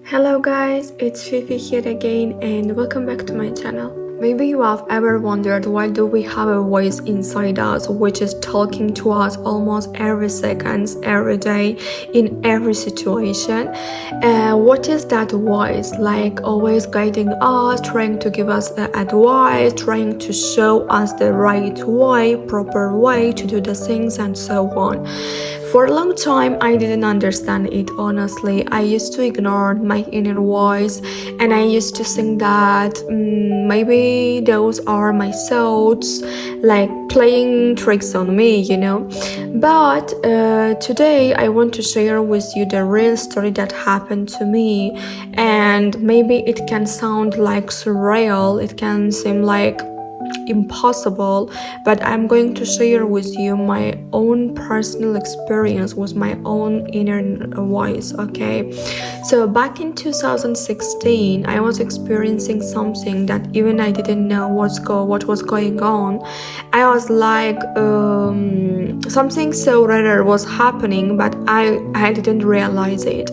Hello guys, it's Fifi here again and welcome back to my channel. Maybe you have ever wondered why do we have a voice inside us which is talking to us almost every second, every day, in every situation. What is that voice? Like always guiding us, trying to give us the advice, trying to show us the right way, proper way to do the things and so on. For a long time, I didn't understand it honestly. I used to ignore my inner voice and I used to think that maybe those are my thoughts, like playing tricks on me. But today, I want to share with you the real story that happened to me. And maybe it can sound like surreal, it can seem like impossible, but I'm going to share with you my own personal experience with my own inner voice. Okay, so back in 2016 I was experiencing something that even I didn't know what was going on. I was like something so rare was happening, but I didn't realize it.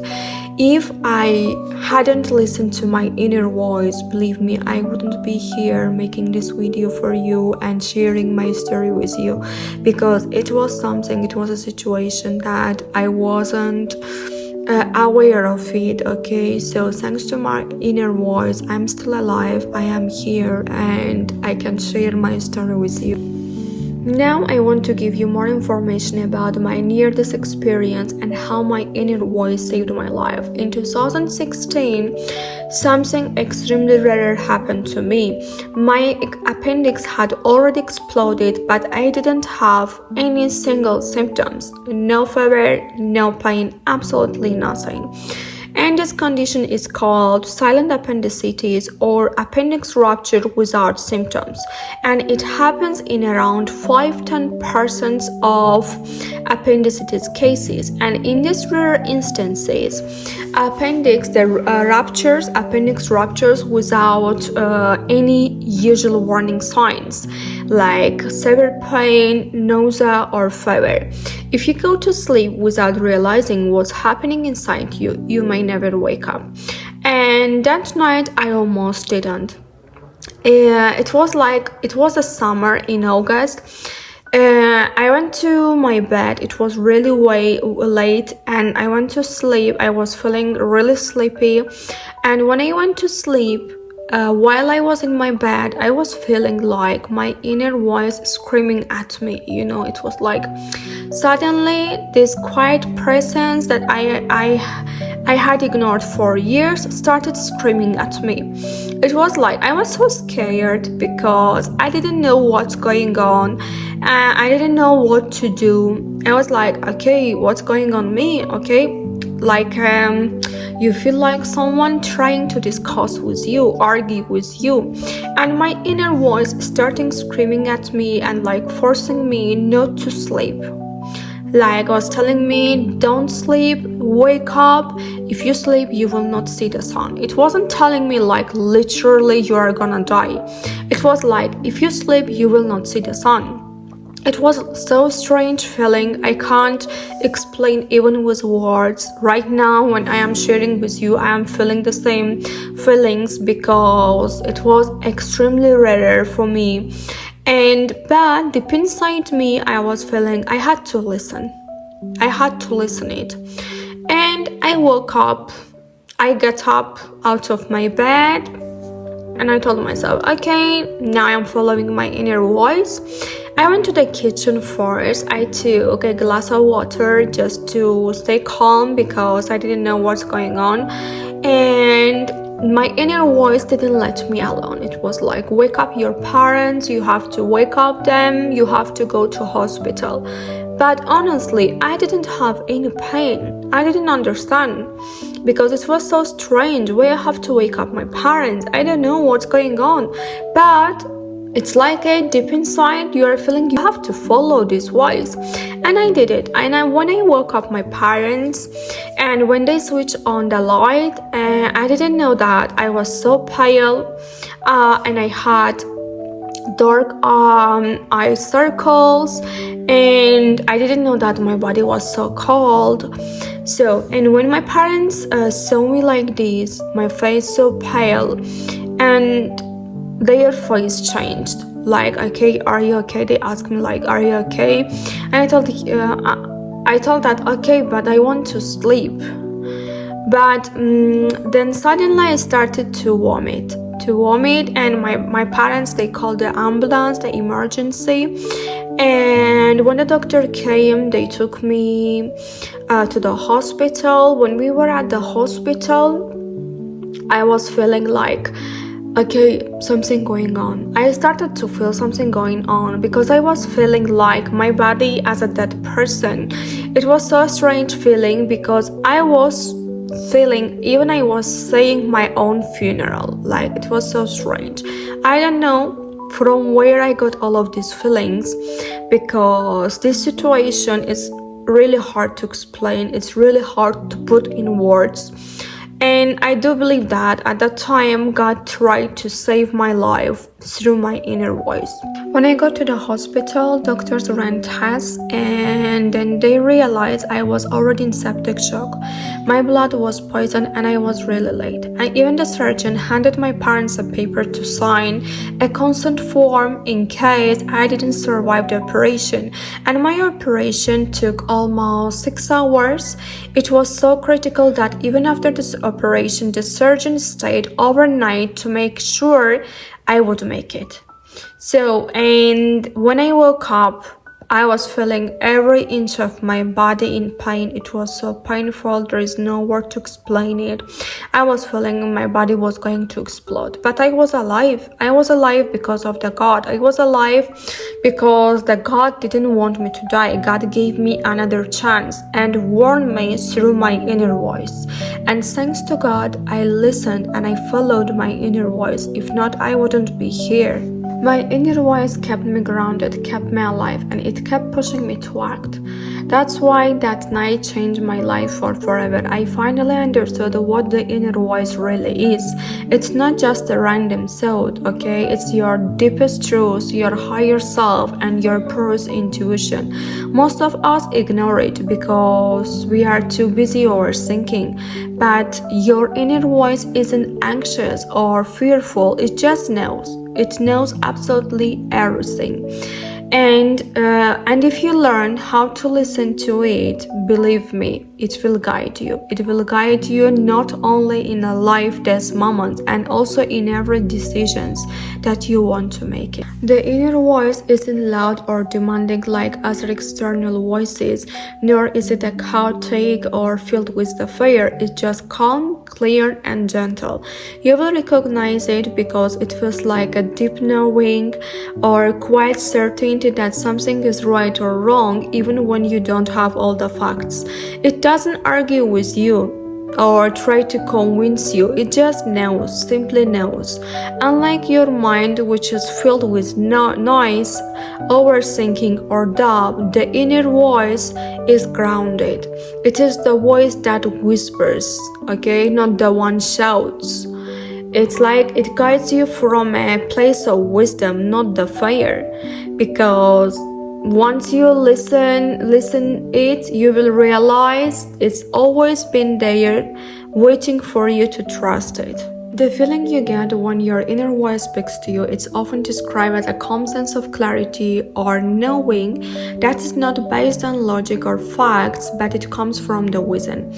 If I hadn't listened to my inner voice, believe me, I wouldn't be here making this video for you and sharing my story with you, because it was a situation that I wasn't aware of it. Okay, so thanks to my inner voice, I'm still alive, I am here, and I can share my story with you. Now I want to give you more information about my near-death experience and how my inner voice saved my life. In 2016, something extremely rare happened to me. My appendix had already exploded, but I didn't have any single symptoms. No fever, no pain, absolutely nothing. And this condition is called silent appendicitis or appendix rupture without symptoms, and it happens in around 5-10% of appendicitis cases. And in these rare instances, appendix ruptures without any usual warning signs like severe pain, nausea, or fever. If you go to sleep without realizing what's happening inside you, you may never wake up. And that night I almost didn't. It was a summer in August. I went to my bed. It was really way late and I went to sleep. I was feeling really sleepy, and when I went to sleep, while I was in my bed, I was feeling like my inner voice screaming at me. It was like suddenly this quiet presence that I had ignored for years started screaming at me. It was like I was so scared because I didn't know what's going on. I didn't know what to do. I was like, okay, what's going on me? Okay, like you feel like someone trying to discuss with you, argue with you, and my inner voice starting screaming at me and like forcing me not to sleep. Like was telling me, don't sleep, wake up, if you sleep you will not see the sun. It wasn't telling me like literally you are gonna die. It was like, if you sleep you will not see the sun. It was so strange feeling. I can't explain even with words. Right now when I am sharing with you, I am feeling the same feelings because it was extremely rare for me. But deep inside me, I was feeling I had to listen it. And I woke up. I got up out of my bed and I told myself, okay, now I'm following my inner voice. I went to the kitchen first. I took a glass of water just to stay calm because I didn't know what's going on. And my inner voice didn't let me alone. It was like, wake up your parents, you have to wake up them, you have to go to hospital. But honestly, I didn't have any pain. I didn't understand because it was so strange. Why I have to wake up my parents? I don't know what's going on. But it's like deep inside you are feeling you have to follow this voice. And I did it. And when I woke up my parents and when they switched on the light, I didn't know that I was so pale and I had dark eye circles, and I didn't know that my body was so cold. So, and when my parents saw me like this, my face so pale, and their face changed. Like, okay, are you okay? They asked me like, are you okay? And I told that okay, but I want to sleep. But then suddenly I started to vomit, and my parents, they called the ambulance, the emergency. And when the doctor came, they took me to the hospital. When we were at the hospital, I was feeling like, okay, something going on. I started to feel something going on because I was feeling like my body as a dead person. It was so strange feeling because I was feeling, even I was saying my own funeral. Like, it was so strange. I don't know from where I got all of these feelings, because this situation is really hard to explain. It's really hard to put in words. And I do believe that at that time, God tried to save my life through my inner voice. When I got to the hospital, doctors ran tests, and then they realized I was already in septic shock. My blood was poisoned and I was really late. And even the surgeon handed my parents a paper to sign, a consent form in case I didn't survive the operation. And my operation took almost 6 hours. It was so critical that even after this operation, the surgeon stayed overnight to make sure I would make it. So, and when I woke up, I was feeling every inch of my body in pain. It was so painful. There is no word to explain it. I was feeling my body was going to explode. But I was alive. I was alive because of the God. I was alive because the God didn't want me to die. God gave me another chance and warned me through my inner voice. And thanks to God, I listened and I followed my inner voice. If not, I wouldn't be here. My inner voice kept me grounded, kept me alive, and it kept pushing me to act. That's why that night changed my life for forever. I finally understood what the inner voice really is. It's not just a random thought, okay? It's your deepest truth, your higher self, and your purest intuition. Most of us ignore it because we are too busy overthinking. But your inner voice isn't anxious or fearful, it just knows. It knows absolutely everything. And if you learn how to listen to it, believe me, it will guide you. It will guide you not only in a life-death moment, and also in every decisions that you want to make it. The inner voice isn't loud or demanding like other external voices, nor is it a chaotic or filled with the fear. It's just calm, clear, and gentle. You will recognize it because it feels like a deep knowing or quiet certainty that something is right or wrong, even when you don't have all the facts. It doesn't argue with you or try to convince you. It just knows, simply knows. Unlike your mind, which is filled with noise, overthinking, or doubt, the inner voice is grounded. It is the voice that whispers, okay, not the one shouts. It's like it guides you from a place of wisdom, not the fear. Because once you listen it, you will realize it's always been there, waiting for you to trust it. The feeling you get when your inner voice speaks to you, it's often described as a calm sense of clarity or knowing that is not based on logic or facts, but it comes from the within.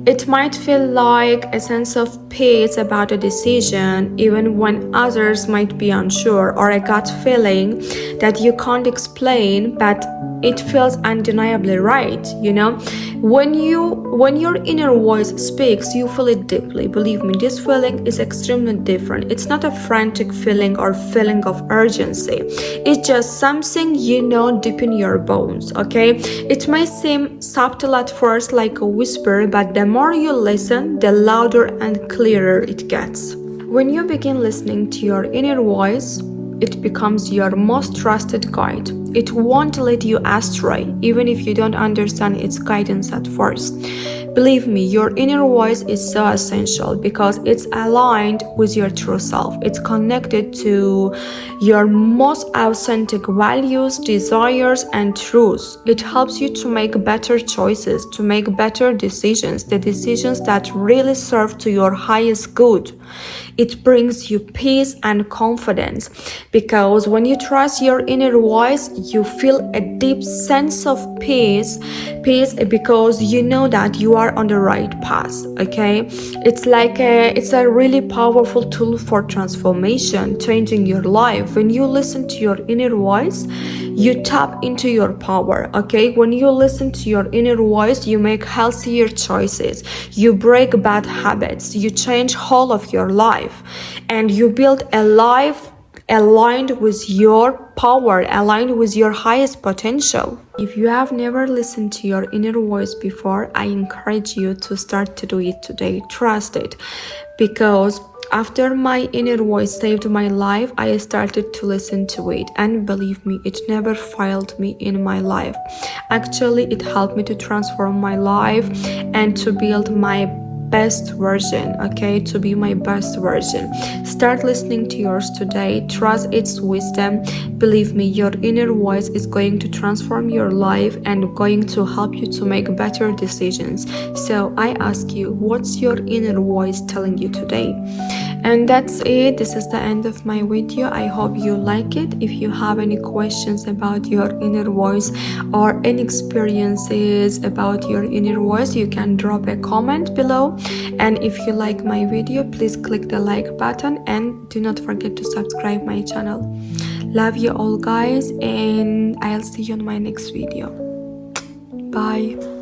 It might feel like a sense of peace about a decision, even when others might be unsure, or a gut feeling that you can't explain, but it feels undeniably right, you know? When your inner voice speaks, you feel it deeply. Believe me, this feeling is extremely different. It's not a frantic feeling or feeling of urgency. It's just something you know deep in your bones, okay? It may seem subtle at first, like a whisper, but the more you listen, the louder and clearer it gets. When you begin listening to your inner voice, it becomes your most trusted guide. It won't let you astray, even if you don't understand its guidance at first. Believe me, your inner voice is so essential because it's aligned with your true self. It's connected to your most authentic values, desires, and truths. It helps you to make better choices, to make better decisions, the decisions that really serve to your highest good. It brings you peace and confidence because when you trust your inner voice, you feel a deep sense of peace because you know that you are on the right path. Okay, it's a really powerful tool for transformation, changing your life. When you listen to your inner voice, you tap into your power. Okay, when you listen to your inner voice, you make healthier choices, you break bad habits, you change whole of your life, and you build a life aligned with your power, aligned with your highest potential. If you have never listened to your inner voice before, I encourage you to start to do it today. Trust it, because after my inner voice saved my life, I started to listen to it, and believe me, it never failed me in my life. Actually, it helped me to transform my life and to build my best version, okay, to be my best version. Start listening to yours today. Trust its wisdom. Believe me, your inner voice is going to transform your life and going to help you to make better decisions. So I ask you, what's your inner voice telling you today? And that's it. This is the end of my video. I hope you like it. If you have any questions about your inner voice or any experiences about your inner voice, you can drop a comment below. And if you like my video, please click the like button and do not forget to subscribe my channel. Love you all, guys, and I'll see you in my next video. Bye.